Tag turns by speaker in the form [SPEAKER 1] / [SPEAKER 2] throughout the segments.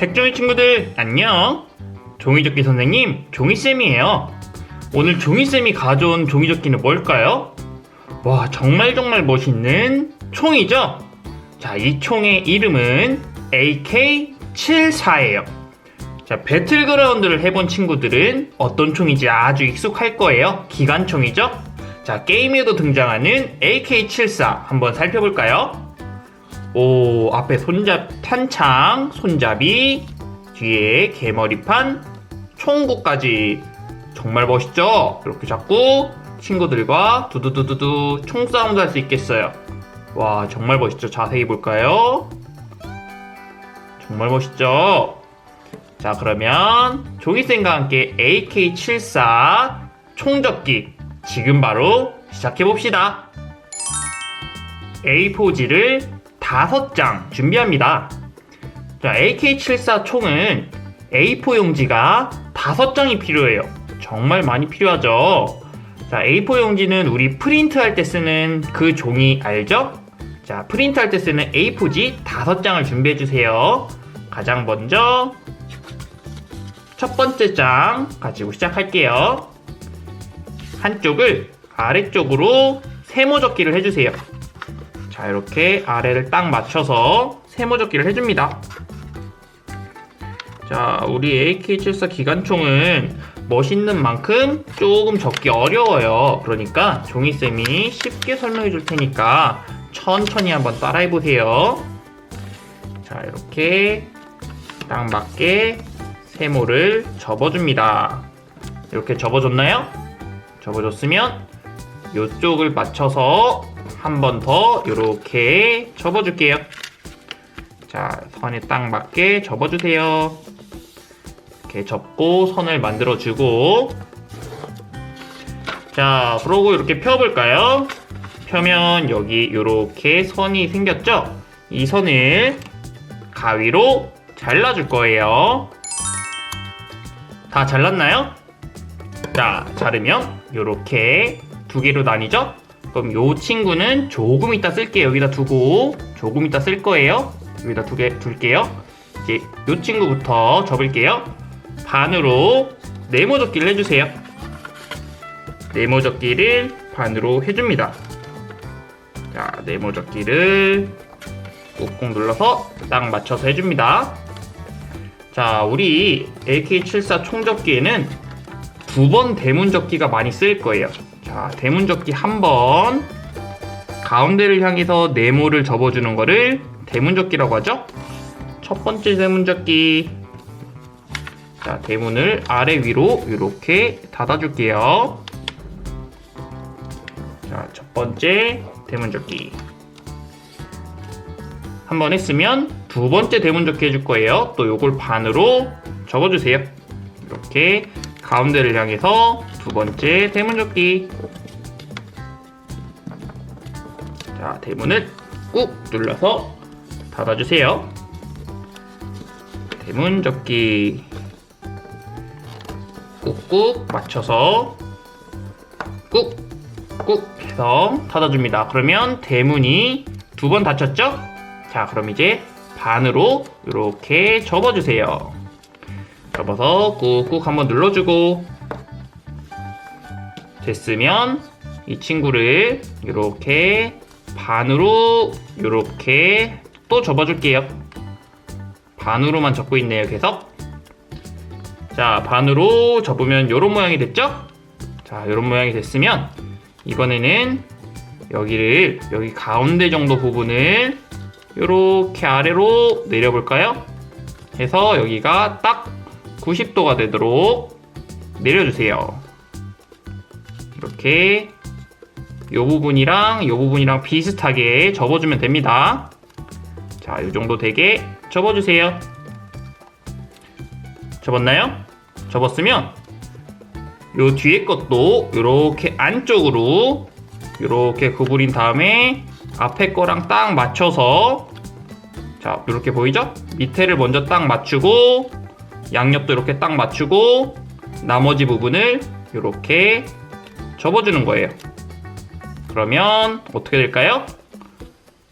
[SPEAKER 1] 책종이 친구들 안녕. 종이접기 선생님 종이쌤이에요. 오늘 종이쌤이 가져온 종이접기는 뭘까요? 와, 정말 멋있는 총이죠? 자, 이 총의 이름은 AK-74예요. 자, 배틀그라운드를 해본 친구들은 어떤 총인지 아주 익숙할 거예요. 기관총이죠? 자, 게임에도 등장하는 AK-74 한번 살펴볼까요? 오, 앞에 탄창, 손잡이, 뒤에 개머리판, 총구까지 정말 멋있죠? 이렇게 잡고 친구들과 두두두두두 총싸움도 할 수 있겠어요. 와, 정말 멋있죠? 자세히 볼까요? 정말 멋있죠? 자, 그러면 종이쌤과 함께 AK-74 총접기 지금 바로 시작해봅시다. A4지를 5장 준비합니다. 자, AK-74 총은 A4 용지가 5장이 필요해요. 정말 많이 필요하죠. 자, A4 용지는 우리 프린트할 때 쓰는 그 종이 알죠? 자, 프린트할 때 쓰는 A4지 5장을 준비해주세요. 가장 먼저 첫 번째 장 가지고 시작할게요. 한쪽을 아래쪽으로 세모접기를 해주세요. 자, 이렇게 아래를 딱 맞춰서 세모접기를 해줍니다. 자, 우리 AK-74 기관총은 멋있는 만큼 조금 접기 어려워요. 그러니까 종이쌤이 쉽게 설명해 줄 테니까 천천히 한번 따라해보세요. 자, 이렇게 딱 맞게 세모를 접어줍니다. 이렇게 접어줬나요? 접어줬으면 이쪽을 맞춰서 한 번 더 이렇게 접어줄게요. 자, 선에 딱 맞게 접어주세요. 이렇게 접고 선을 만들어주고, 자, 그러고 이렇게 펴볼까요? 펴면 여기 이렇게 선이 생겼죠? 이 선을 가위로 잘라줄 거예요. 다 잘랐나요? 자, 자르면 이렇게 두 개로 나뉘죠? 그럼 이 친구는 조금 이따 쓸게요. 여기다 두고 조금 이따 쓸 거예요. 여기다 둘게요. 이제 이 친구부터 접을게요. 반으로 네모접기를 해주세요. 네모접기를 반으로 해줍니다. 자, 네모접기를 꾹꾹 눌러서 딱 맞춰서 해줍니다. 자, 우리 AK-74 총접기에는 2번 대문접기가 많이 쓰일 거예요. 자, 대문접기 한 번, 가운데를 향해서 네모를 접어주는 거를 대문접기라고 하죠. 첫 번째 대문접기. 자, 대문을 아래 위로 이렇게 닫아줄게요. 자, 첫 번째 대문접기. 한 번 했으면 두 번째 대문접기 해줄 거예요. 또 요걸 반으로 접어주세요. 이렇게 가운데를 향해서 두 번째 대문접기. 자, 대문을 꾹 눌러서 닫아주세요. 대문접기 꾹꾹 맞춰서 꾹꾹 해서 닫아줍니다. 그러면 대문이 2번 닫혔죠? 자, 그럼 이제 반으로 이렇게 접어주세요. 접어서 꾹꾹 한번 눌러주고, 됐으면 이 친구를 이렇게 반으로 이렇게 또 접어줄게요. 반으로만 접고 있네요, 계속. 자, 반으로 접으면 이런 모양이 됐죠? 자, 이런 모양이 됐으면 이번에는 여기 가운데 정도 부분을 이렇게 아래로 내려볼까요? 해서 여기가 딱 90도가 되도록 내려주세요. 이렇게 이 부분이랑 비슷하게 접어주면 됩니다. 자, 이 정도 되게 접어주세요. 접었나요? 접었으면 요 뒤에 것도 이렇게 안쪽으로 이렇게 구부린 다음에 앞에 거랑 딱 맞춰서, 자, 이렇게 보이죠? 밑에를 먼저 딱 맞추고 양옆도 이렇게 딱 맞추고 나머지 부분을 이렇게 접어주는 거예요. 그러면 어떻게 될까요?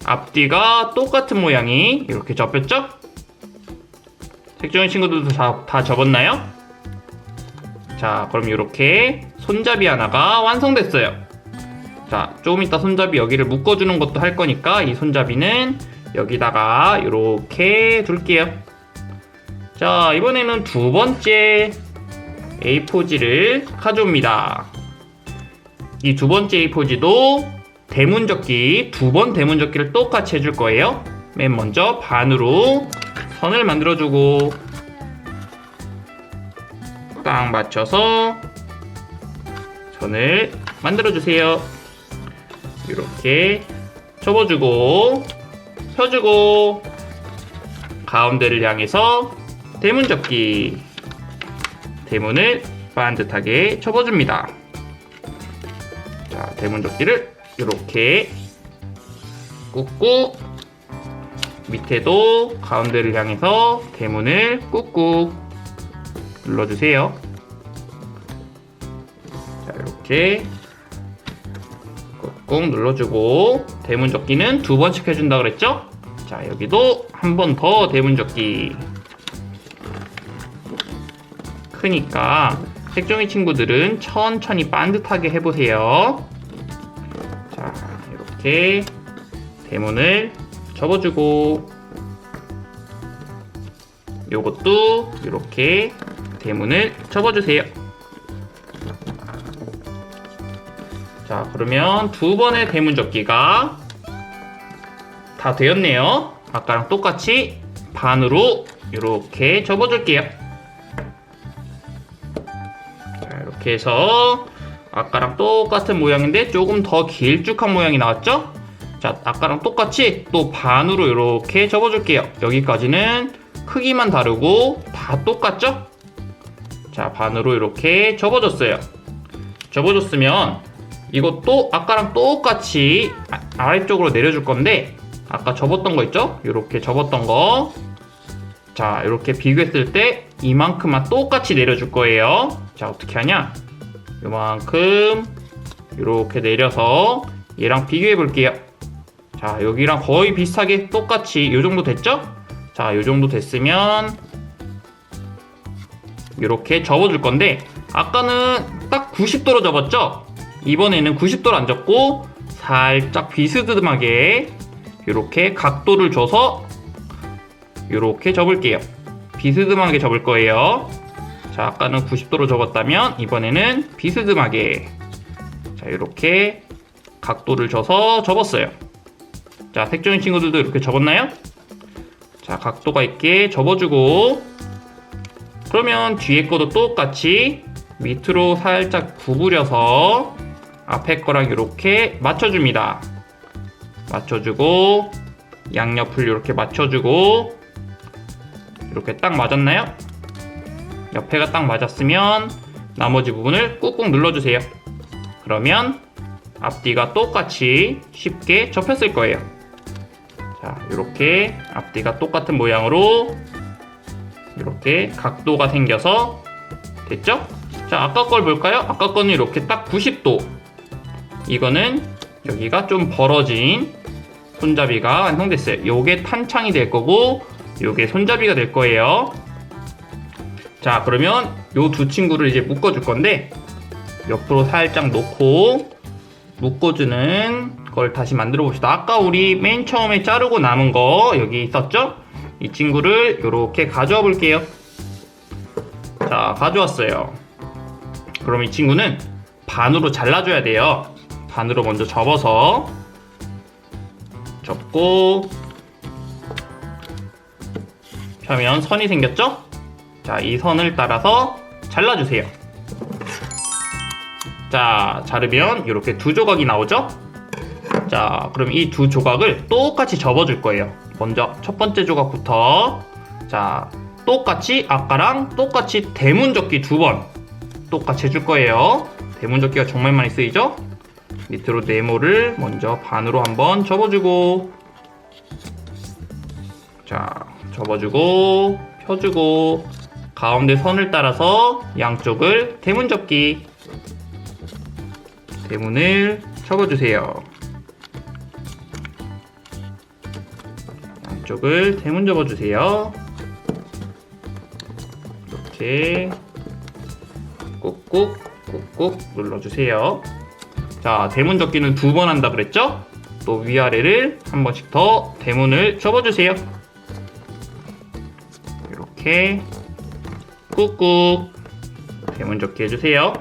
[SPEAKER 1] 앞뒤가 똑같은 모양이 이렇게 접혔죠? 택정이 친구들도 다 접었나요? 자, 그럼 이렇게 손잡이 하나가 완성됐어요. 자, 조금 이따 손잡이 여기를 묶어주는 것도 할 거니까 이 손잡이는 여기다가 이렇게 둘게요. 자, 이번에는 두 번째 A4지를 가져옵니다. 이 두 번째 A4지도 대문접기, 두 번 대문접기를 똑같이 해줄 거예요. 맨 먼저 반으로 선을 만들어주고 딱 맞춰서 선을 만들어주세요. 이렇게 접어주고 펴주고 가운데를 향해서 대문접기, 대문을 반듯하게 접어줍니다. 자, 대문접기를 이렇게 꾹꾹, 밑에도 가운데를 향해서 대문을 꾹꾹 눌러주세요. 자, 이렇게 꾹꾹 눌러주고 대문접기는 두 번씩 해준다 그랬죠? 자, 여기도 한 번 더 대문접기. 크니까 색종이 친구들은 천천히 반듯하게 해보세요. 자, 이렇게 대문을 접어주고 요것도 이렇게 대문을 접어주세요. 자, 그러면 두 번의 대문 접기가 다 되었네요. 아까랑 똑같이 반으로 이렇게 접어줄게요. 자, 이렇게 해서 아까랑 똑같은 모양인데 조금 더 길쭉한 모양이 나왔죠? 자, 아까랑 똑같이 또 반으로 이렇게 접어줄게요. 여기까지는 크기만 다르고 다 똑같죠? 자, 반으로 이렇게 접어줬어요. 접어줬으면 이것도 아까랑 똑같이 아래쪽으로 내려줄 건데 아까 접었던 거 있죠? 이렇게 접었던 거. 자, 이렇게 비교했을 때 이만큼만 똑같이 내려줄 거예요. 자, 어떻게 하냐? 요만큼 이렇게 내려서 얘랑 비교해 볼게요. 자, 여기랑 거의 비슷하게 똑같이 요 정도 됐죠? 자, 요 정도 됐으면 이렇게 접어줄 건데 아까는 딱 90도로 접었죠? 이번에는 90도로 안 접고 살짝 비스듬하게 이렇게 각도를 줘서 이렇게 접을게요. 비스듬하게 접을 거예요. 자, 아까는 90도로 접었다면 이번에는 비스듬하게, 자, 이렇게 각도를 줘서 접었어요. 자, 색종이 친구들도 이렇게 접었나요? 자, 각도가 있게 접어주고 그러면 뒤에 거도 똑같이 밑으로 살짝 구부려서 앞에 거랑 이렇게 맞춰줍니다. 맞춰주고 양옆을 이렇게 맞춰주고 이렇게 딱 맞았나요? 옆에가 딱 맞았으면 나머지 부분을 꾹꾹 눌러주세요. 그러면 앞뒤가 똑같이 쉽게 접혔을 거예요. 자, 이렇게 앞뒤가 똑같은 모양으로 이렇게 각도가 생겨서 됐죠? 자, 아까 걸 볼까요? 아까 거는 이렇게 딱 90도. 이거는 여기가 좀 벌어진 손잡이가 완성됐어요. 요게 탄창이 될 거고 요게 손잡이가 될 거예요. 자, 그러면 요 두 친구를 이제 묶어줄 건데 옆으로 살짝 놓고 묶어주는 걸 다시 만들어 봅시다. 아까 우리 맨 처음에 자르고 남은 거 여기 있었죠? 이 친구를 이렇게 가져와 볼게요. 자, 가져왔어요. 그럼 이 친구는 반으로 잘라줘야 돼요. 반으로 먼저 접어서 접고 펴면 선이 생겼죠? 자, 이 선을 따라서 잘라주세요. 자, 자르면 이렇게 두 조각이 나오죠? 자, 그럼 이 두 조각을 똑같이 접어줄 거예요. 먼저 첫 번째 조각부터, 자, 똑같이 아까랑 똑같이 대문접기 두 번 똑같이 해줄 거예요. 대문접기가 정말 많이 쓰이죠? 밑으로 네모를 먼저 반으로 한번 접어주고, 자, 접어주고 펴주고 가운데 선을 따라서 양쪽을 대문접기, 대문을 접어주세요. 양쪽을 대문 접어주세요. 이렇게 꾹꾹 꾹꾹 눌러주세요. 자, 대문 접기는 2번 한다 그랬죠? 또 위아래를 한 번씩 더 대문을 접어주세요. 이렇게 꾹꾹 대문 접기 해주세요.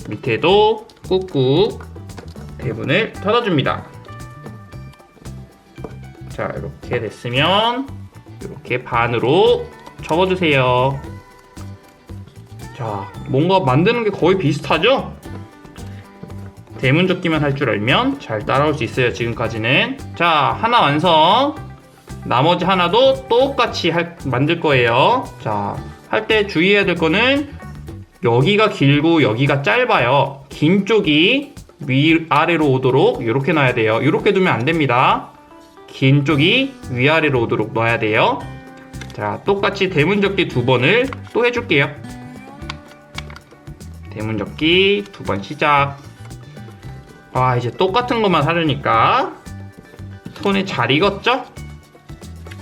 [SPEAKER 1] 밑에도 꾹꾹 대문을 닫아줍니다. 자, 이렇게 됐으면 이렇게 반으로 접어주세요. 자, 뭔가 만드는 게 거의 비슷하죠? 대문 접기만 할 줄 알면 잘 따라올 수 있어요, 지금까지는. 자, 하나 완성. 나머지 하나도 똑같이 만들 거예요. 자, 할 때 주의해야 될 거는 여기가 길고 여기가 짧아요. 긴 쪽이 위아래로 오도록 이렇게 놔야 돼요. 이렇게 두면 안 됩니다. 긴 쪽이 위아래로 오도록 놔야 돼요. 자, 똑같이 대문 접기 2번을 또 해줄게요. 대문 접기 2번 시작. 이제 똑같은 것만 하려니까 손에 잘 익었죠?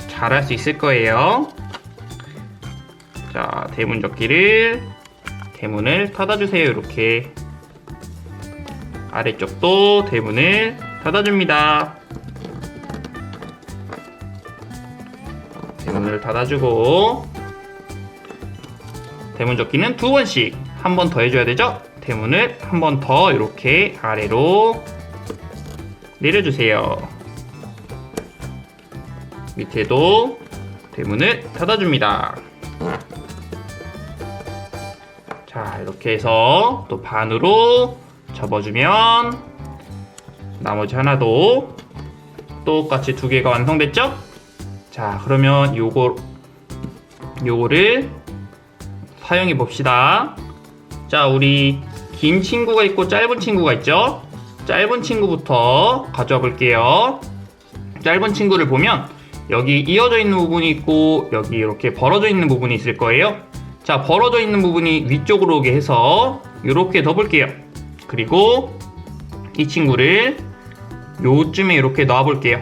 [SPEAKER 1] 잘할 수 있을 거예요. 자, 대문 접기를 대문을 닫아주세요. 이렇게 아래쪽도 대문을 닫아줍니다. 대문을 닫아주고 대문 접기는 2번씩 한 번 더 해줘야 되죠? 대문을 한 번 더 이렇게 아래로 내려주세요. 밑에도 대문을 닫아줍니다. 자, 이렇게 해서 또 반으로 접어주면 나머지 하나도 똑같이 2개가 완성됐죠? 자, 그러면 요거를 사용해 봅시다. 자, 우리 긴 친구가 있고 짧은 친구가 있죠? 짧은 친구부터 가져와 볼게요. 짧은 친구를 보면 여기 이어져 있는 부분이 있고 여기 이렇게 벌어져 있는 부분이 있을 거예요. 자, 벌어져 있는 부분이 위쪽으로 오게 해서 이렇게 덮을게요. 그리고 이 친구를 요쯤에 이렇게 놔 볼게요.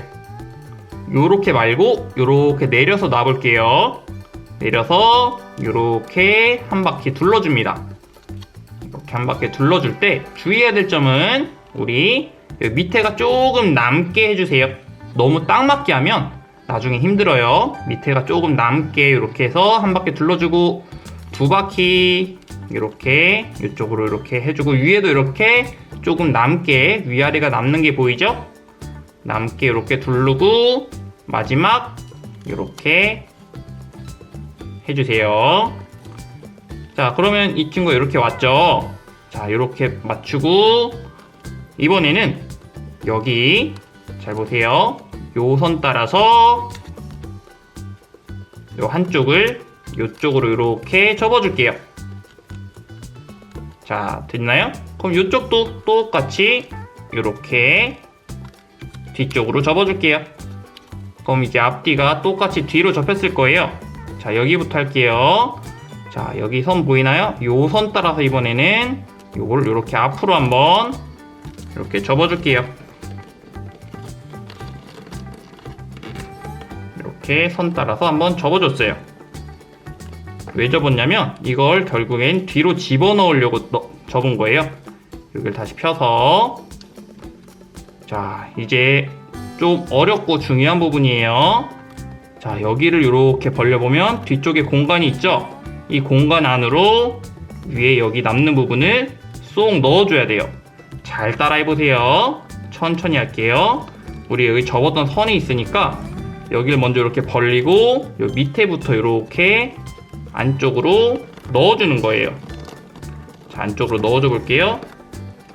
[SPEAKER 1] 요렇게 말고 요렇게 내려서 놔 볼게요. 내려서 요렇게 한 바퀴 둘러줍니다. 이렇게 한 바퀴 둘러줄 때 주의해야 될 점은 우리 밑에가 조금 남게 해주세요. 너무 딱 맞게 하면 나중에 힘들어요. 밑에가 조금 남게 이렇게 해서 한 바퀴 둘러주고 2바퀴 이렇게 이쪽으로 이렇게 해주고 위에도 이렇게 조금 남게 위아래가 남는 게 보이죠? 남게 이렇게 두르고 마지막 이렇게 해주세요. 자, 그러면 이 친구가 이렇게 왔죠? 자, 이렇게 맞추고 이번에는 여기 잘 보세요. 요 선 따라서 요 한쪽을 요쪽으로 이렇게 접어줄게요. 자, 됐나요? 그럼 요쪽도 똑같이 이렇게 뒤쪽으로 접어줄게요. 그럼 이제 앞뒤가 똑같이 뒤로 접혔을 거예요. 자, 여기부터 할게요. 자, 여기 선 보이나요? 요 선 따라서 이번에는 요걸 이렇게 앞으로 한번 이렇게 접어줄게요. 이렇게 선 따라서 한번 접어줬어요. 왜 접었냐면 이걸 결국엔 뒤로 집어넣으려고 접은 거예요. 여기를 다시 펴서 자, 이제 좀 어렵고 중요한 부분이에요. 자, 여기를 이렇게 벌려보면 뒤쪽에 공간이 있죠? 이 공간 안으로 위에 여기 남는 부분을 쏙 넣어줘야 돼요. 잘 따라해보세요. 천천히 할게요. 우리 여기 접었던 선이 있으니까 여기를 먼저 이렇게 벌리고 요 밑에부터 이렇게 안쪽으로 넣어주는 거예요. 자, 안쪽으로 넣어줘 볼게요.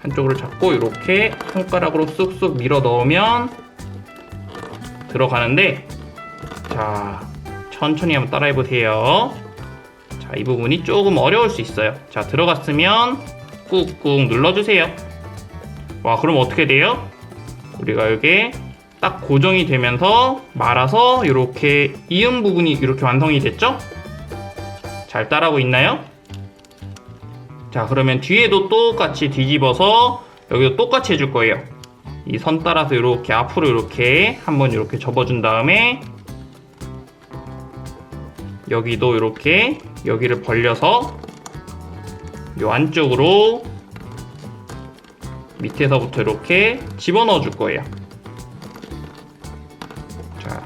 [SPEAKER 1] 한쪽으로 잡고 이렇게 손가락으로 쑥쑥 밀어 넣으면 들어가는데 자, 천천히 한번 따라해 보세요. 자, 이 부분이 조금 어려울 수 있어요. 자, 들어갔으면 꾹꾹 눌러주세요. 와, 그럼 어떻게 돼요? 우리가 여기 딱 고정이 되면서 말아서 이렇게 이음 부분이 이렇게 완성이 됐죠? 잘 따라하고 있나요? 자, 그러면 뒤에도 똑같이 뒤집어서 여기도 똑같이 해줄 거예요. 이 선 따라서 이렇게 앞으로 이렇게 한번 이렇게 접어준 다음에 여기도 이렇게 여기를 벌려서 요 안쪽으로 밑에서부터 이렇게 집어넣어 줄 거예요. 자,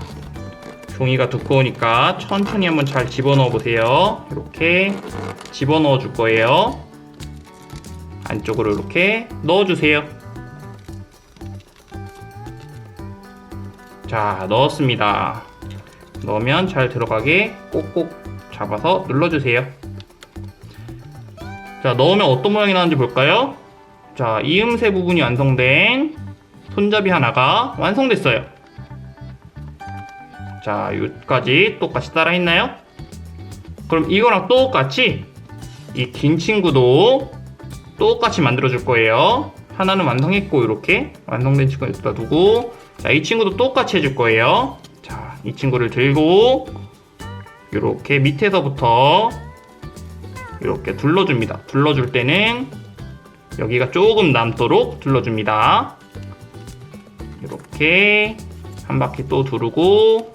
[SPEAKER 1] 종이가 두꺼우니까 천천히 한번 잘 집어넣어 보세요. 이렇게 집어넣어 줄 거예요. 안쪽으로 이렇게 넣어주세요. 자, 넣었습니다. 넣으면 잘 들어가게 꼭꼭 잡아서 눌러주세요. 자, 넣으면 어떤 모양이 나는지 볼까요? 자, 이음새 부분이 완성된 손잡이 하나가 완성됐어요. 자, 여기까지 똑같이 따라했나요? 그럼 이거랑 똑같이 이 긴 친구도 똑같이 만들어 줄 거예요. 하나는 완성했고 이렇게 완성된 친구 여기다 두고, 자, 이 친구도 똑같이 해줄 거예요. 자, 이 친구를 들고 이렇게 밑에서부터 이렇게 둘러줍니다. 둘러줄 때는 여기가 조금 남도록 둘러줍니다. 이렇게 한 바퀴 또 두르고,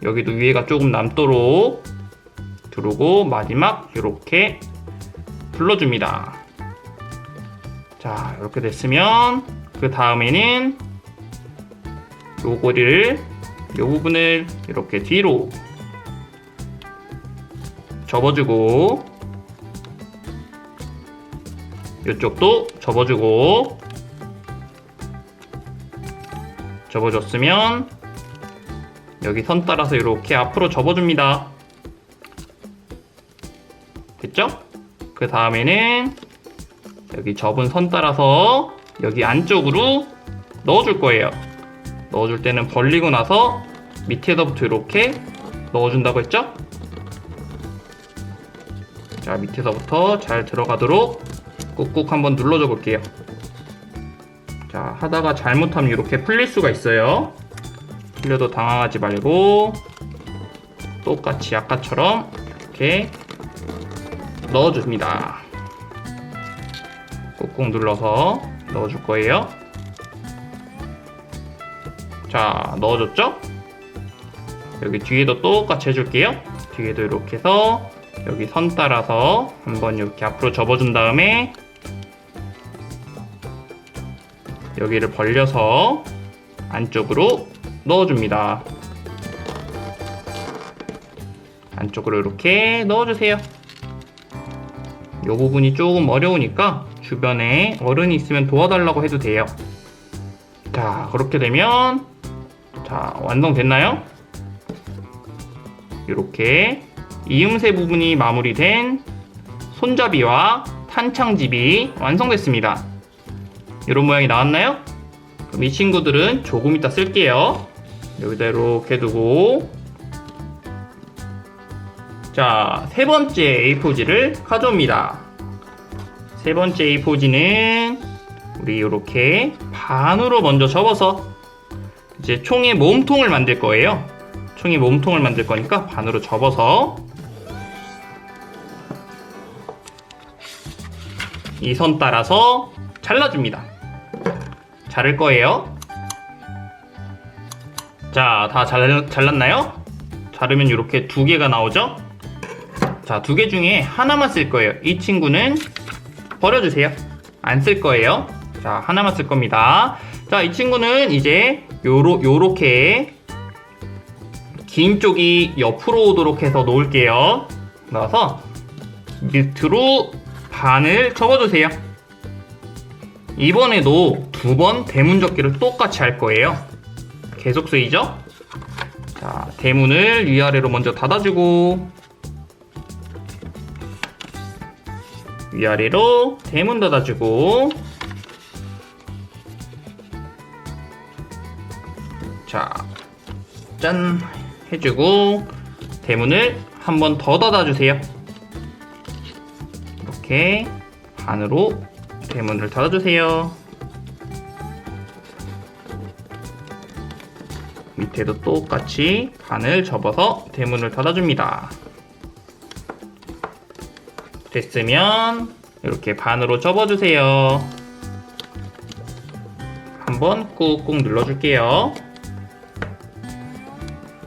[SPEAKER 1] 여기도 위에가 조금 남도록 두르고, 마지막 이렇게 둘러줍니다. 자, 이렇게 됐으면 그 다음에는 요 부분을 이렇게 뒤로 접어주고, 이쪽도 접어주고, 접어줬으면 여기 선 따라서 이렇게 앞으로 접어줍니다. 됐죠? 그 다음에는 여기 접은 선 따라서 여기 안쪽으로 넣어줄 거예요. 넣어줄 때는 벌리고 나서 밑에서부터 이렇게 넣어준다고 했죠? 자, 밑에서부터 잘 들어가도록 꾹꾹 한번 눌러줘 볼게요. 자, 하다가 잘못하면 이렇게 풀릴 수가 있어요. 풀려도 당황하지 말고 똑같이 아까처럼 이렇게 넣어줍니다. 꾹꾹 눌러서 넣어줄 거예요. 자, 넣어줬죠? 여기 뒤에도 똑같이 해줄게요. 뒤에도 이렇게 해서 여기 선 따라서 한번 이렇게 앞으로 접어준 다음에 여기를 벌려서 안쪽으로 넣어줍니다. 안쪽으로 이렇게 넣어주세요. 이 부분이 조금 어려우니까 주변에 어른이 있으면 도와달라고 해도 돼요. 자, 그렇게 되면 자, 완성됐나요? 이렇게 이음새 부분이 마무리된 손잡이와 탄창집이 완성됐습니다. 이런 모양이 나왔나요? 그럼 이 친구들은 조금 이따 쓸게요. 여기다 이렇게 두고, 자, 세 번째 A4지를 가져옵니다. 세 번째 A4지는 우리 이렇게 반으로 먼저 접어서 이제 총의 몸통을 만들 거예요. 총의 몸통을 만들 거니까 반으로 접어서 이 선 따라서 잘라줍니다. 자를 거예요. 자, 다 잘랐나요? 자르면 이렇게 두 개가 나오죠? 자, 두 개 중에 하나만 쓸 거예요. 이 친구는 버려주세요. 안 쓸 거예요. 자, 하나만 쓸 겁니다. 자, 이 친구는 이제 요렇게 긴 쪽이 옆으로 오도록 해서 놓을게요. 넣어서 밑으로 반을 접어주세요. 이번에도 두 번 대문 접기를 똑같이 할 거예요. 계속 쓰이죠? 자, 대문을 위아래로 먼저 닫아주고, 위아래로 대문 닫아주고, 자, 짠 해주고, 대문을 한 번 더 닫아주세요. 이렇게 반으로 대문을 닫아주세요. 밑에도 똑같이 반을 접어서 대문을 닫아줍니다. 됐으면 이렇게 반으로 접어주세요. 한번 꾹꾹 눌러줄게요.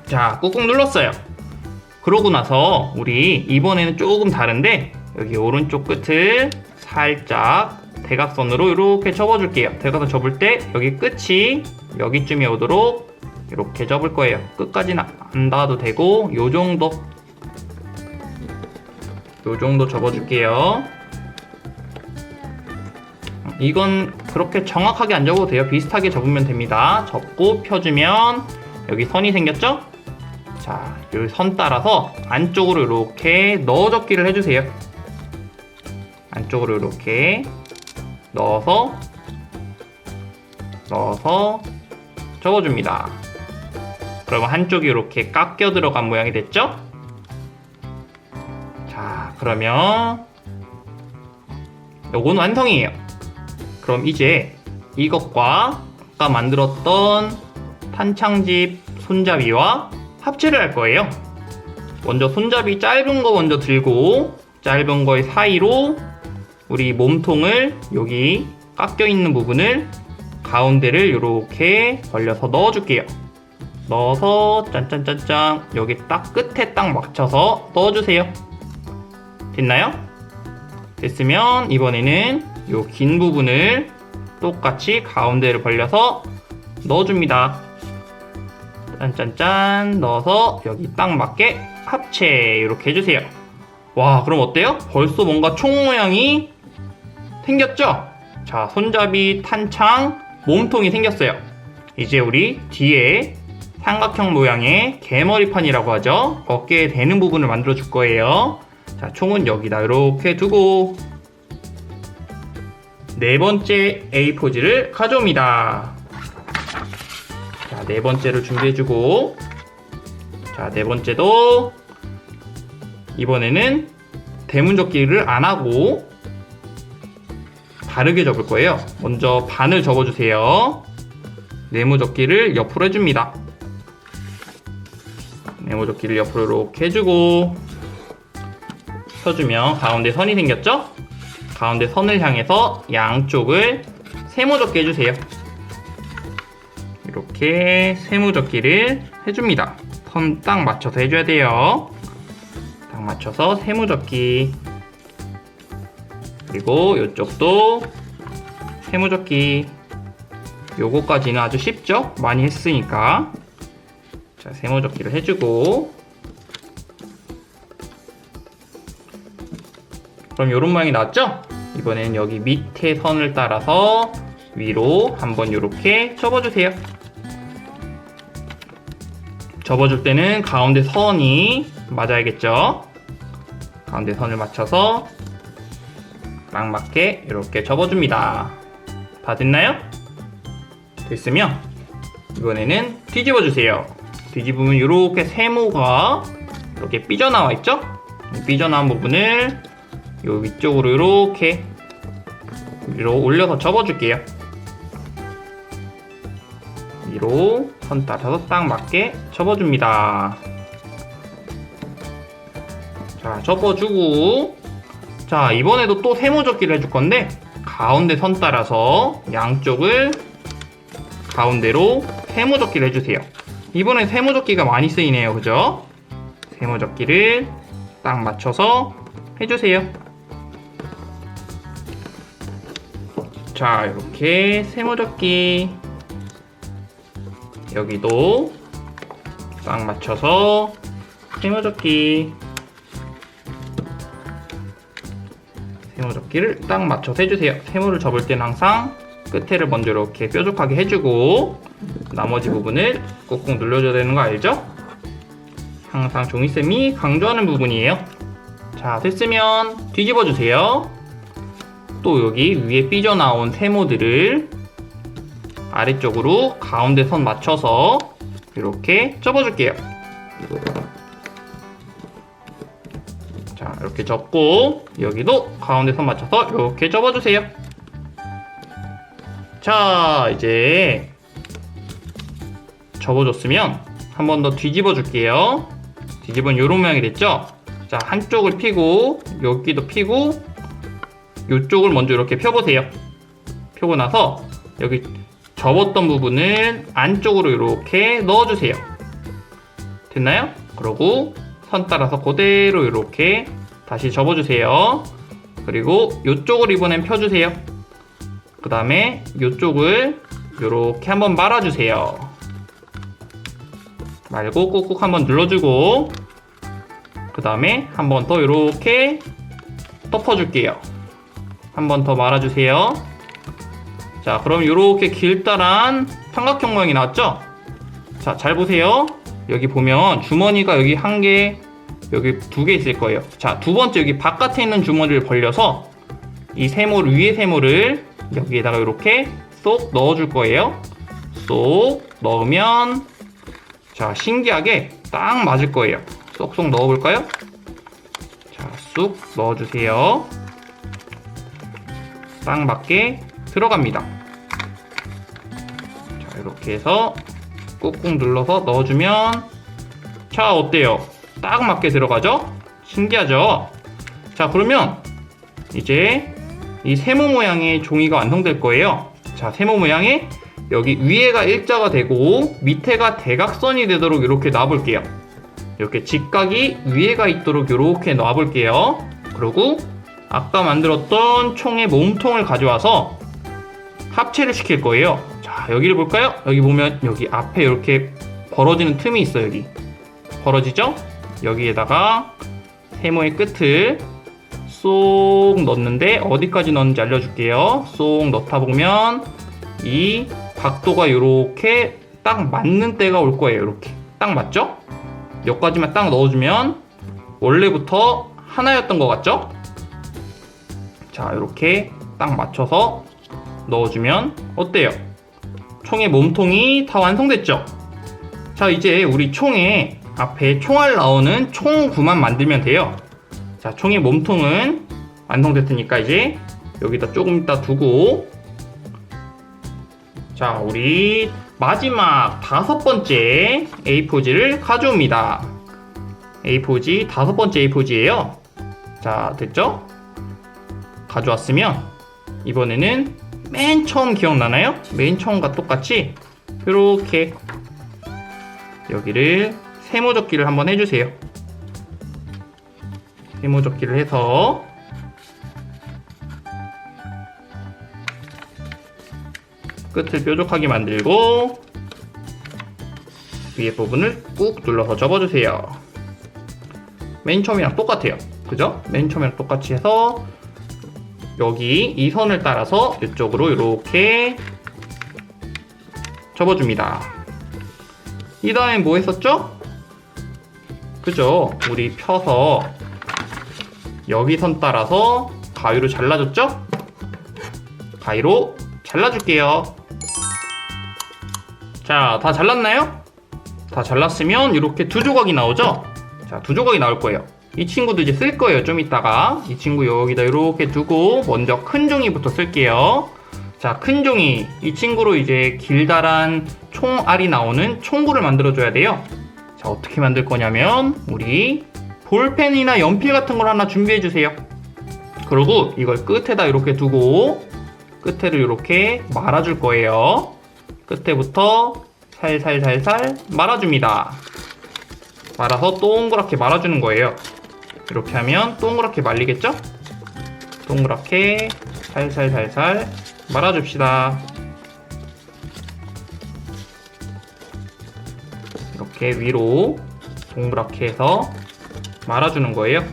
[SPEAKER 1] 자, 꾹꾹 눌렀어요. 그러고 나서 우리 이번에는 조금 다른데 여기 오른쪽 끝을 살짝 대각선으로 이렇게 접어줄게요. 대각선 접을 때 여기 끝이 여기쯤에 오도록 이렇게 접을 거예요. 끝까지는 안 닿아도 되고 요 정도 접어줄게요. 이건 그렇게 정확하게 안 접어도 돼요. 비슷하게 접으면 됩니다. 접고 펴주면 여기 선이 생겼죠? 자, 여기 선 따라서 안쪽으로 이렇게 넣어 접기를 해주세요. 안쪽으로 이렇게 넣어서 접어줍니다. 그러면 한쪽이 이렇게 깎여 들어간 모양이 됐죠? 자, 그러면 요건 완성이에요. 그럼 이제 이것과 아까 만들었던 탄창집 손잡이와 합체를 할 거예요. 먼저 손잡이 짧은 거 먼저 들고 짧은 거의 사이로 우리 몸통을 여기 깎여 있는 부분을 가운데를 이렇게 벌려서 넣어줄게요. 넣어서 짠짠짠짠 여기 딱 끝에 딱 맞춰서 넣어주세요. 됐나요? 됐으면 이번에는 요 긴 부분을 똑같이 가운데를 벌려서 넣어줍니다. 짠짠짠 넣어서 여기 딱 맞게 합체 이렇게 해주세요. 와, 그럼 어때요? 벌써 뭔가 총 모양이 생겼죠? 자, 손잡이, 탄창, 몸통이 생겼어요. 이제 우리 뒤에 삼각형 모양의 개머리판이라고 하죠. 어깨에 대는 부분을 만들어 줄 거예요. 자, 총은 여기다 이렇게 두고 네 번째 A 포즈를 가져옵니다. 자, 네 번째를 준비해주고, 자, 네 번째도 이번에는 대문접기를 안 하고 다르게 접을 거예요. 먼저 반을 접어주세요. 네모접기를 옆으로 해줍니다. 네모접기를 옆으로 이렇게 해주고 펴주면 가운데 선이 생겼죠? 가운데 선을 향해서 양쪽을 세모접기 해주세요. 이렇게 세모접기를 해줍니다. 선 딱 맞춰서 해줘야 돼요. 딱 맞춰서 세모접기. 그리고 이쪽도 세모접기. 요거까지는 아주 쉽죠? 많이 했으니까. 자, 세모접기를 해주고, 그럼 요런 모양이 나왔죠? 이번엔 여기 밑에 선을 따라서 위로 한번 이렇게 접어주세요. 접어줄 때는 가운데 선이 맞아야겠죠? 가운데 선을 맞춰서 딱 맞게 이렇게 접어줍니다. 다 됐나요? 됐으면 이번에는 뒤집어 주세요. 뒤집으면 이렇게 세모가 이렇게 삐져나와 있죠? 삐져나온 부분을 요 위쪽으로 이렇게 위로 올려서 접어줄게요. 위로 선 따라서 딱 맞게 접어줍니다. 자, 접어주고, 자, 이번에도 또 세모접기를 해줄 건데 가운데 선 따라서 양쪽을 가운데로 세모접기를 해주세요. 이번엔 세모접기가 많이 쓰이네요, 그죠? 세모접기를 딱 맞춰서 해주세요. 자, 이렇게 세모접기 여기도 딱 맞춰서 세모접기 세모접기를 딱 맞춰서 해주세요. 세모를 접을 때는 항상 끝에를 먼저 이렇게 뾰족하게 해주고 나머지 부분을 꾹꾹 눌러줘야 되는 거 알죠? 항상 종이쌤이 강조하는 부분이에요. 자, 됐으면 뒤집어 주세요. 또 여기 위에 삐져나온 세모들을 아래쪽으로 가운데 선 맞춰서 이렇게 접어줄게요. 자, 이렇게 접고 여기도 가운데 선 맞춰서 이렇게 접어주세요. 자, 이제 접어줬으면 한 번 더 뒤집어 줄게요. 뒤집으면 이런 모양이 됐죠? 자, 한쪽을 펴고 여기도 펴고 이쪽을 먼저 이렇게 펴보세요. 펴고 나서 여기 접었던 부분을 안쪽으로 이렇게 넣어주세요. 됐나요? 그러고 선 따라서 그대로 이렇게 다시 접어주세요. 그리고 이쪽을 이번엔 펴주세요. 그 다음에 이쪽을 이렇게 한번 말아주세요. 말고 꾹꾹 한번 눌러주고, 그 다음에 한 번 더 이렇게 덮어줄게요. 한 번 더 말아주세요. 자, 그럼 이렇게 길다란 삼각형 모양이 나왔죠? 자, 잘 보세요. 여기 보면 주머니가 여기 한 개, 여기 두 개 있을 거예요. 자, 두 번째 여기 바깥에 있는 주머니를 벌려서 이 세모를, 위에 세모를 여기에다가 이렇게 쏙 넣어줄 거예요. 쏙 넣으면, 자, 신기하게 딱 맞을 거예요. 쏙쏙 넣어볼까요? 자, 쑥 넣어주세요. 딱 맞게 들어갑니다. 자, 이렇게 해서 꾹꾹 눌러서 넣어주면, 자, 어때요? 딱 맞게 들어가죠? 신기하죠? 자, 그러면 이제 이 세모 모양의 종이가 완성될 거예요. 자, 세모 모양에 여기 위에가 일자가 되고 밑에가 대각선이 되도록 이렇게 놔볼게요. 이렇게 직각이 위에가 있도록 이렇게 놔볼게요. 그리고 아까 만들었던 총의 몸통을 가져와서 합체를 시킬 거예요. 자, 여기를 볼까요? 여기 보면 여기 앞에 이렇게 벌어지는 틈이 있어요. 여기 벌어지죠? 여기에다가 세모의 끝을 쏙 넣는데, 어디까지 넣는지 알려줄게요. 쏙 넣다 보면 이 각도가 이렇게 딱 맞는 때가 올 거예요. 이렇게 딱 맞죠? 여기까지만 딱 넣어주면 원래부터 하나였던 것 같죠? 자, 이렇게 딱 맞춰서 넣어주면 어때요? 총의 몸통이 다 완성됐죠? 자, 이제 우리 총의 앞에 총알 나오는 총구만 만들면 돼요. 자, 총의 몸통은 완성됐으니까 이제 여기다 조금 이따 두고, 자, 우리 마지막 5번째 A4지를 가져옵니다. A4지 5번째 A4지예요. 자, 됐죠? 가져왔으면 이번에는 맨 처음 기억나나요? 맨 처음과 똑같이 이렇게 여기를 세모접기를 한번 해주세요. 세모접기를 해서 끝을 뾰족하게 만들고 위에 부분을 꾹 눌러서 접어주세요. 맨 처음이랑 똑같아요. 그죠? 맨 처음이랑 똑같이 해서 여기 이 선을 따라서 이쪽으로 이렇게 접어줍니다. 이 다음에 뭐 했었죠? 그죠? 우리 펴서 여기 선 따라서 가위로 잘라줬죠? 가위로 잘라줄게요. 자, 다 잘랐나요? 다 잘랐으면 이렇게 두 조각이 나오죠? 자, 두 조각이 나올 거예요. 이 친구도 이제 쓸 거예요. 좀 이따가 이 친구 여기다 이렇게 두고 먼저 큰 종이부터 쓸게요. 자, 큰 종이, 이 친구로 이제 길다란 총알이 나오는 총구를 만들어 줘야 돼요. 자, 어떻게 만들 거냐면 우리 볼펜이나 연필 같은 걸 하나 준비해 주세요. 그리고 이걸 끝에다 이렇게 두고 끝에를 이렇게 말아줄 거예요. 끝에부터 살살살살 말아줍니다. 말아서 동그랗게 말아주는 거예요. 이렇게 하면 동그랗게 말리겠죠? 동그랗게 살살살살 말아줍시다. 이렇게 위로 동그랗게 해서 말아주는 거예요.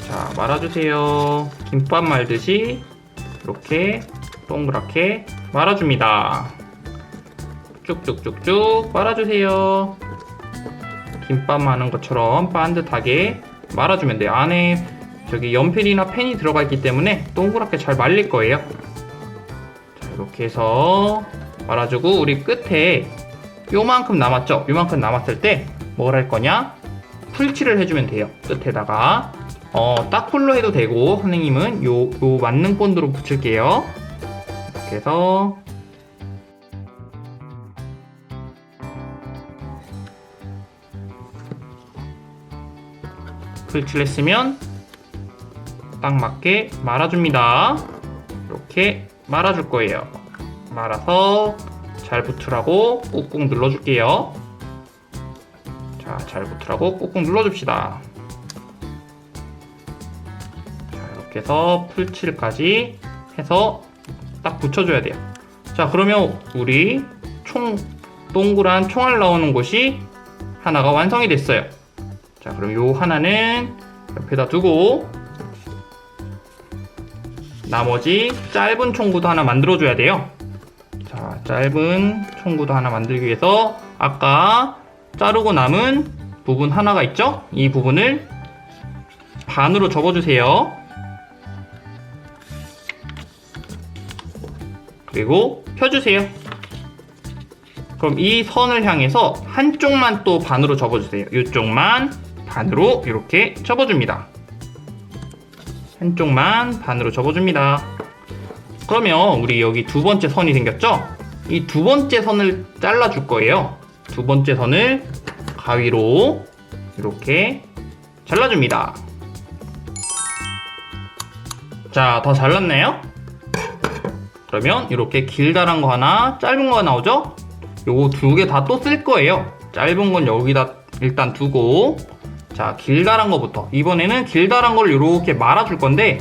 [SPEAKER 1] 자, 말아주세요. 김밥 말듯이 이렇게 동그랗게 말아줍니다. 쭉쭉쭉쭉 말아주세요. 김밥 마는 것처럼 반듯하게 말아주면 돼요. 안에 저기 연필이나 펜이 들어가 있기 때문에 동그랗게 잘 말릴 거예요. 자, 이렇게 해서 말아주고 우리 끝에 요만큼 남았죠? 요만큼 남았을 때 뭘 할 거냐? 풀칠을 해주면 돼요. 끝에다가 딱풀로 해도 되고 선생님은 요 만능 본드로 붙일게요. 이렇게 해서 풀칠했으면 딱 맞게 말아줍니다. 이렇게 말아줄 거예요. 말아서 잘 붙으라고 꾹꾹 눌러줄게요. 자, 잘 붙으라고 꾹꾹 눌러줍시다. 자, 이렇게 해서 풀칠까지 해서 딱 붙여줘야 돼요. 자, 그러면 우리 동그란 총알 나오는 곳이 하나가 완성이 됐어요. 자, 그럼 요 하나는 옆에다 두고 나머지 짧은 총구도 하나 만들어줘야 돼요. 자, 짧은 총구도 하나 만들기 위해서 아까 자르고 남은 부분 하나가 있죠? 이 부분을 반으로 접어주세요. 그리고 펴주세요. 그럼 이 선을 향해서 한쪽만 또 반으로 접어주세요. 이쪽만 반으로 이렇게 접어줍니다. 한쪽만 반으로 접어줍니다. 그러면 우리 여기 두 번째 선이 생겼죠? 이 두 번째 선을 잘라줄 거예요. 두 번째 선을 가위로 이렇게 잘라줍니다. 자, 더 잘랐나요? 그러면 이렇게 길다란 거 하나, 짧은 거 하나 나오죠? 요거 두 개 다 또 쓸 거예요. 짧은 건 여기다 일단 두고, 자, 길다란 거부터. 이번에는 길다란 걸 이렇게 말아줄 건데,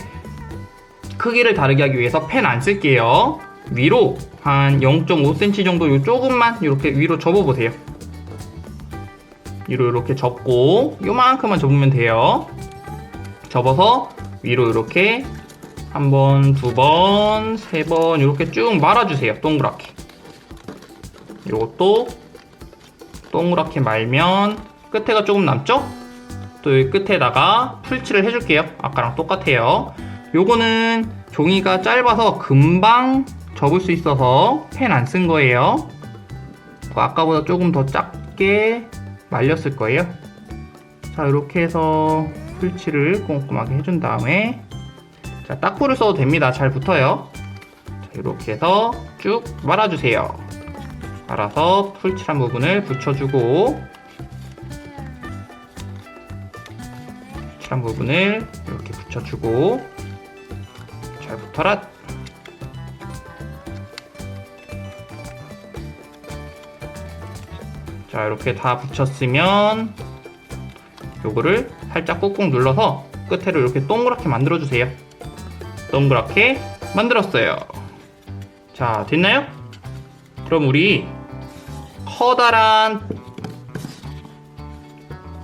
[SPEAKER 1] 크기를 다르게 하기 위해서 펜 안 쓸게요. 위로 한 0.5cm 정도 요 조금만 이렇게 위로 접어보세요. 위로 이렇게 접고, 요만큼만 접으면 돼요. 접어서 위로 이렇게 한 번, 두 번, 세 번 이렇게 쭉 말아주세요. 동그랗게. 이것도 동그랗게 말면 끝에가 조금 남죠? 또 이 끝에다가 풀칠을 해줄게요. 아까랑 똑같아요. 요거는 종이가 짧아서 금방 접을 수 있어서 펜 안 쓴 거예요. 아까보다 조금 더 작게 말렸을 거예요. 자, 이렇게 해서 풀칠을 꼼꼼하게 해준 다음에, 자, 딱풀을 써도 됩니다. 잘 붙어요. 자, 이렇게 해서 쭉 말아주세요. 말아서 풀칠한 부분을 붙여주고, 풀칠한 부분을 이렇게 붙여주고, 잘 붙어라. 자, 이렇게 다 붙였으면 요거를 살짝 꾹꾹 눌러서 끝으로 이렇게 동그랗게 만들어주세요. 동그랗게 만들었어요. 자, 됐나요? 그럼 우리 커다란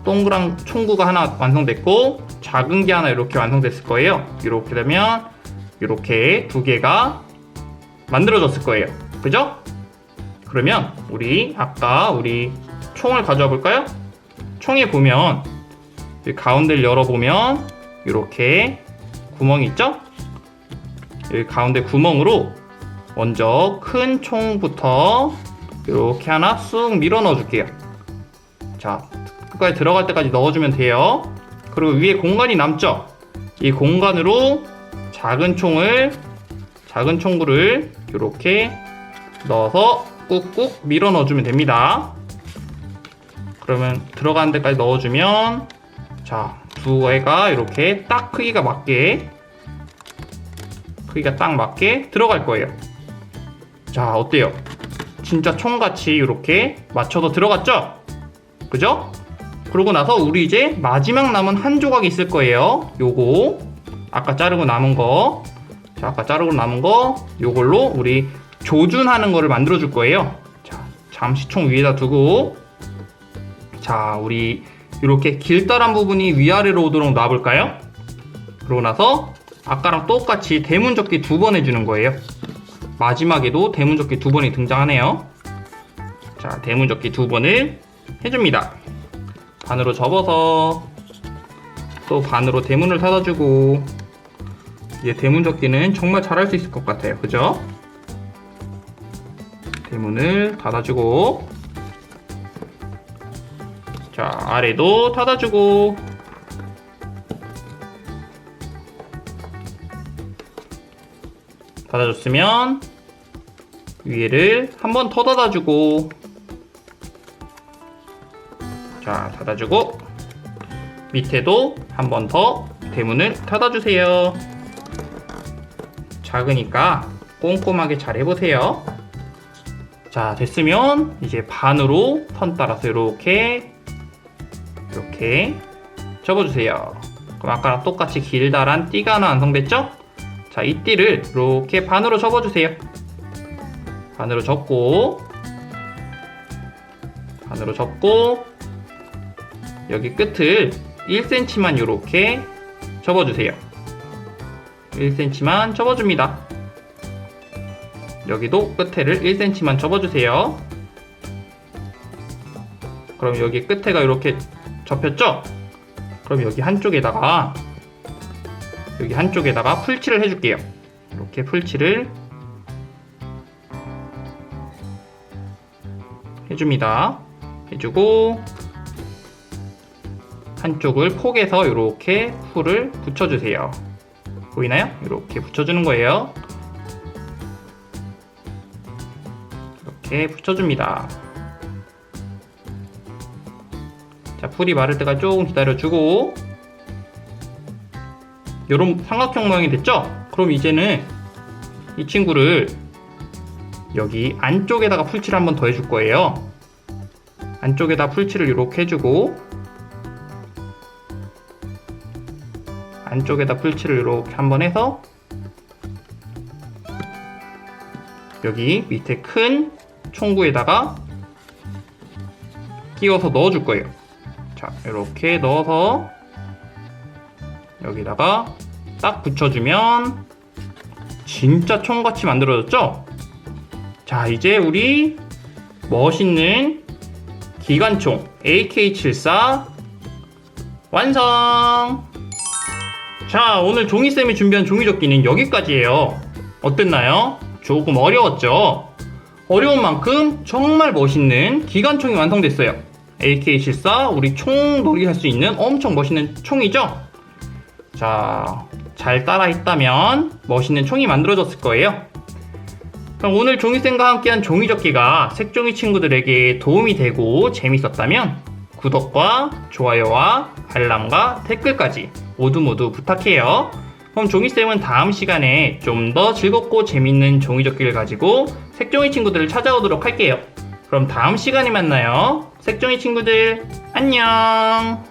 [SPEAKER 1] 동그란 총구가 하나 완성됐고, 작은 게 하나 이렇게 완성됐을 거예요. 이렇게 되면 이렇게 두 개가 만들어졌을 거예요. 그죠? 그러면 아까 우리 총을 가져와 볼까요? 총에 보면 가운데를 열어보면 이렇게 구멍이 있죠? 여기 가운데 구멍으로 먼저 큰 총부터 이렇게 하나 쑥 밀어 넣어 줄게요. 자, 끝까지 들어갈 때까지 넣어주면 돼요. 그리고 위에 공간이 남죠? 이 공간으로 작은 총구를 이렇게 넣어서 꾹꾹 밀어 넣어주면 됩니다. 그러면 들어가는 데까지 넣어주면, 자, 두 개가 이렇게 딱 크기가 딱 맞게 들어갈 거예요. 자, 어때요? 진짜 총같이 이렇게 맞춰서 들어갔죠? 그죠? 그러고 나서 우리 이제 마지막 남은 한 조각이 있을 거예요. 요거 아까 자르고 남은 거, 자, 아까 자르고 남은 거 요걸로 우리 조준하는 거를 만들어 줄 거예요. 자, 잠시 총 위에다 두고, 자, 우리 이렇게 길다란 부분이 위아래로 오도록 놔볼까요? 그러고 나서 아까랑 똑같이 대문접기 2번 해주는 거예요. 마지막에도 대문접기 2번이 등장하네요. 자, 대문접기 2번을 해줍니다. 반으로 접어서 또 반으로 대문을 닫아주고, 이제 대문접기는 정말 잘할 수 있을 것 같아요. 그죠? 대문을 닫아주고, 자, 아래도 닫아주고, 닫아줬으면 위에를 한 번 더 닫아주고, 자, 닫아주고, 밑에도 한 번 더 대문을 닫아주세요. 작으니까 꼼꼼하게 잘 해보세요. 자, 됐으면 이제 반으로 선 따라서 이렇게 이렇게 접어주세요. 그럼 아까랑 똑같이 길다란 띠가 하나 완성됐죠? 자, 이 띠를 이렇게 반으로 접어주세요. 반으로 접고 여기 끝을 1cm만 이렇게 접어주세요. 1cm만 접어줍니다. 여기도 끝에를 1cm만 접어주세요. 그럼 여기 끝에가 이렇게 접혔죠? 그럼 여기 한쪽에다가 풀칠을 해줄게요. 이렇게 풀칠을 해줍니다. 해주고 한쪽을 폭에서 이렇게 풀을 붙여주세요. 보이나요? 이렇게 붙여주는 거예요. 이렇게 붙여줍니다. 자, 풀이 마를 때까지 조금 기다려주고 이런 삼각형 모양이 됐죠? 그럼 이제는 이 친구를 여기 안쪽에다가 풀칠을 한번 더 해줄 거예요. 안쪽에다 풀칠을 이렇게 해주고 안쪽에다 풀칠을 이렇게 한번 해서 여기 밑에 큰 총구에다가 끼워서 넣어줄 거예요. 자, 이렇게 넣어서 여기다가 딱 붙여주면 진짜 총같이 만들어졌죠? 자, 이제 우리 멋있는 기관총 AK74 완성! 자, 오늘 종이쌤이 준비한 종이접기는 여기까지예요. 어땠나요? 조금 어려웠죠? 어려운 만큼 정말 멋있는 기관총이 완성됐어요. AK74 우리 총놀이 할 수 있는 엄청 멋있는 총이죠? 자, 잘 따라했다면 멋있는 총이 만들어졌을 거예요. 그럼 오늘 종이쌤과 함께한 종이접기가 색종이 친구들에게 도움이 되고 재밌었다면 구독과 좋아요와 알람과 댓글까지 모두 부탁해요. 그럼 종이쌤은 다음 시간에 좀 더 즐겁고 재밌는 종이접기를 가지고 색종이 친구들을 찾아오도록 할게요. 그럼 다음 시간에 만나요. 색종이 친구들 안녕.